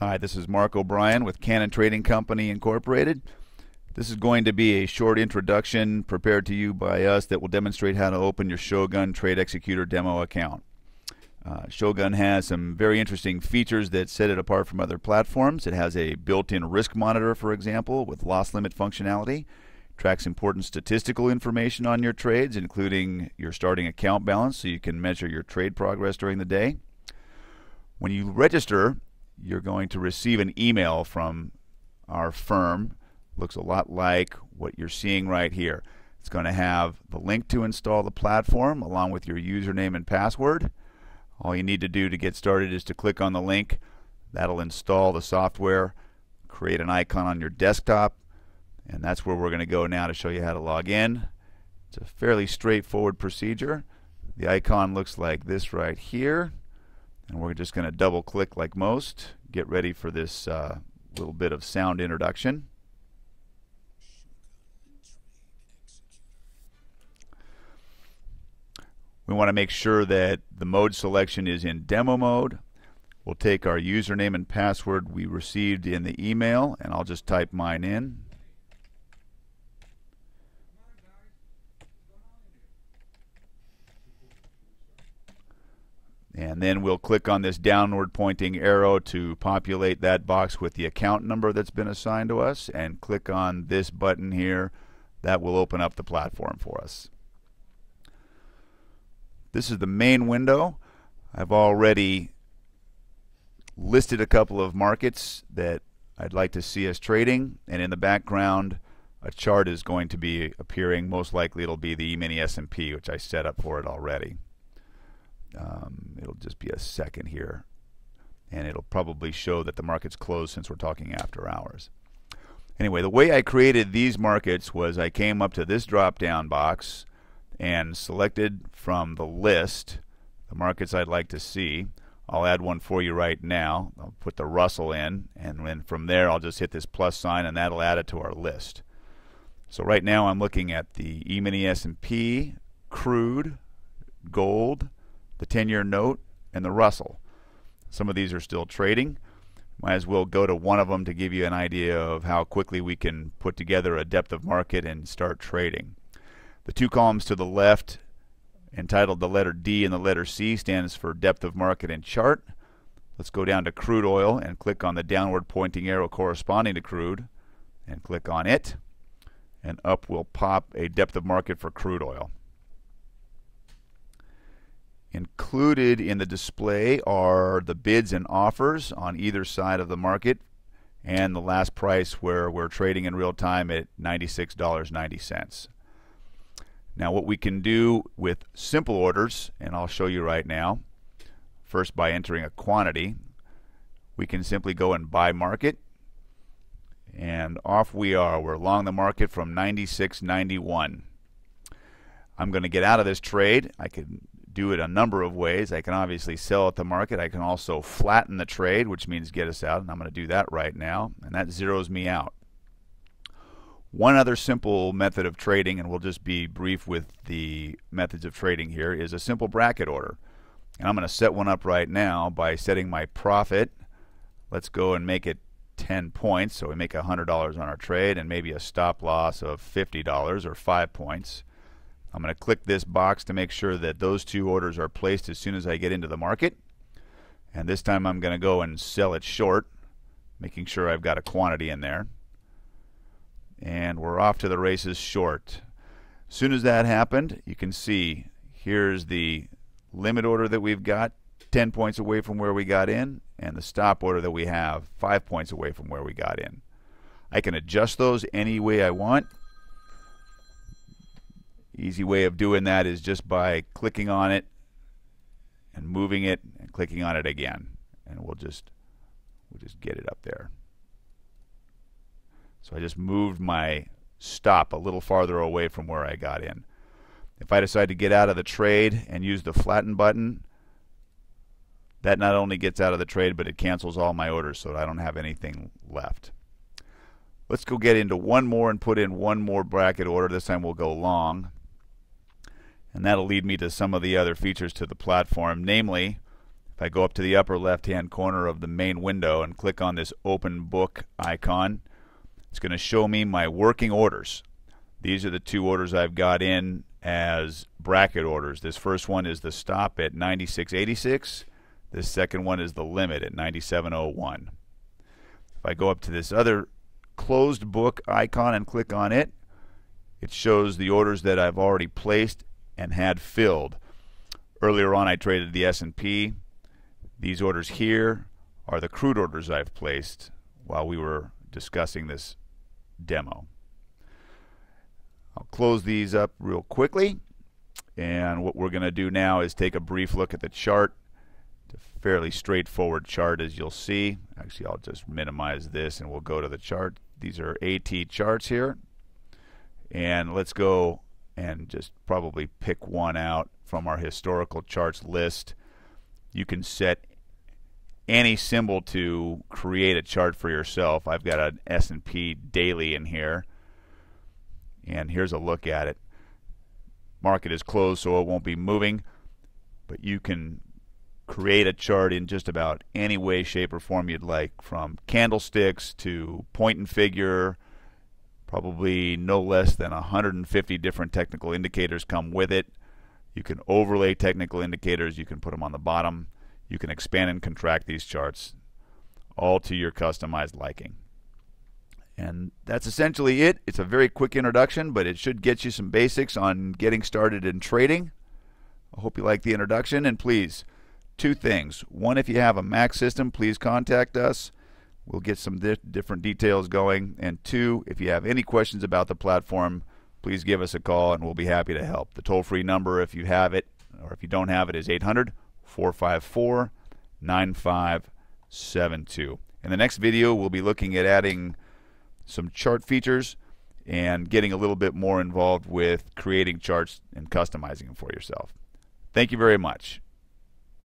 Hi, this is Mark O'Brien with Cannon Trading Company Incorporated. This is going to be a short introduction prepared to you by us that will demonstrate how to open your Shogun Trade Executor demo account. Shogun has some very interesting features that set it apart from other platforms. It has a built-in risk monitor, for example, with loss limit functionality. Tracks important statistical information on your trades, including your starting account balance, so you can measure your trade progress during the day. When you register, you're going to receive an email from our firm. Looks a lot like what you're seeing right here. It's going to have the link to install the platform along with your username and password. All you need to do to get started is to click on the link. That'll install the software, create an icon on your desktop, and that's where we're going to go now to show you how to log in. It's a fairly straightforward procedure. The icon looks like this right here. And we're just going to double click like most. Get ready for this little bit of sound introduction. We want to make sure that the mode selection is in demo mode. We'll take our username and password we received in the email, and I'll just type mine in. And then we'll click on this downward pointing arrow to populate that box with the account number that's been assigned to us, and click on this button here. That will open up the platform for us. This is the main window. I've already listed a couple of markets that I'd like to see us trading, and in the background a chart is going to be appearing. Most likely it'll be the E-mini S&P, which I set up for it already. It'll just be a second here, and it'll probably show that the market's closed since we're talking after hours. Anyway, the way I created these markets was I came up to this drop down box and selected from the list the markets I'd like to see. I'll add one for you right now. I'll put the Russell in, and then from there I'll just hit this plus sign, and that'll add it to our list. So right now I'm looking at the E-mini S&P, crude, gold, the 10-year note, and the Russell. Some of these are still trading. Might as well go to one of them to give you an idea of how quickly we can put together a depth of market and start trading. The two columns to the left, entitled the letter D and the letter C, stands for depth of market and chart. Let's go down to crude oil and click on the downward pointing arrow corresponding to crude and click on it, and up will pop a depth of market for crude oil. Included in the display are the bids and offers on either side of the market and the last price where we're trading in real time at $96.90. Now what we can do with simple orders, and I'll show you right now, first by entering a quantity, we can simply go and buy market, and off we are. We're long the market from 96.91. I'm going to get out of this trade. I can do it a number of ways. I can obviously sell at the market. I can also flatten the trade, which means get us out, and I'm going to do that right now, and that zeroes me out. One other simple method of trading, and we'll just be brief with the methods of trading here, is a simple bracket order. And I'm going to set one up right now by setting my profit. Let's go and make it 10 points, so we make $100 on our trade, and maybe a stop loss of $50 or 5 points. I'm going to click this box to make sure that those two orders are placed as soon as I get into the market. And this time I'm going to go and sell it short, making sure I've got a quantity in there. And we're off to the races short. As soon as that happened, you can see here's the limit order that we've got 10 points away from where we got in, and the stop order that we have 5 points away from where we got in. I can adjust those any way I want. Easy way of doing that is just by clicking on it and moving it and clicking on it again, and we'll just get it up there. So I just moved my stop a little farther away from where I got in. If I decide to get out of the trade and use the flatten button, that not only gets out of the trade, but it cancels all my orders so I don't have anything left. Let's go get into one more and put in one more bracket order. This time we'll go long. And that'll lead me to some of the other features to the platform. Namely, If I go up to the upper left-hand corner of the main window and click on this open book icon, it's going to show me my working orders. These are the two orders I've got in as bracket orders. This first one is the stop at 96.86. This second one is the limit at 97.01. If I go up to this other closed book icon and click on it, it shows the orders that I've already placed and had filled. Earlier on I traded the S&P. These orders here are the crude orders I've placed while we were discussing this demo. I'll close these up real quickly, and what we're going to do now is take a brief look at the chart. It's a fairly straightforward chart, as you'll see. Actually, I'll just minimize this and we'll go to the chart. These are AT charts here, and let's go and just probably pick one out from our historical charts list. You can set any symbol to create a chart for yourself. I've got an S&P daily in here, and here's a look at it. Market is closed, so it won't be moving, but you can create a chart in just about any way, shape, or form you'd like, from candlesticks to point and figure. Probably no less than 150 different technical indicators come with it. You can overlay technical indicators. You can put them on the bottom. You can expand and contract these charts, all to your customized liking. And that's essentially it. It's a very quick introduction, but it should get you some basics on getting started in trading. I hope you like the introduction, and please, two things. One, if you have a Mac system, please contact us. We'll get some different details going. And two, if you have any questions about the platform, please give us a call and we'll be happy to help. The toll-free number, if you have it or if you don't have it, is 800-454-9572. In the next video, we'll be looking at adding some chart features and getting a little bit more involved with creating charts and customizing them for yourself. Thank you very much.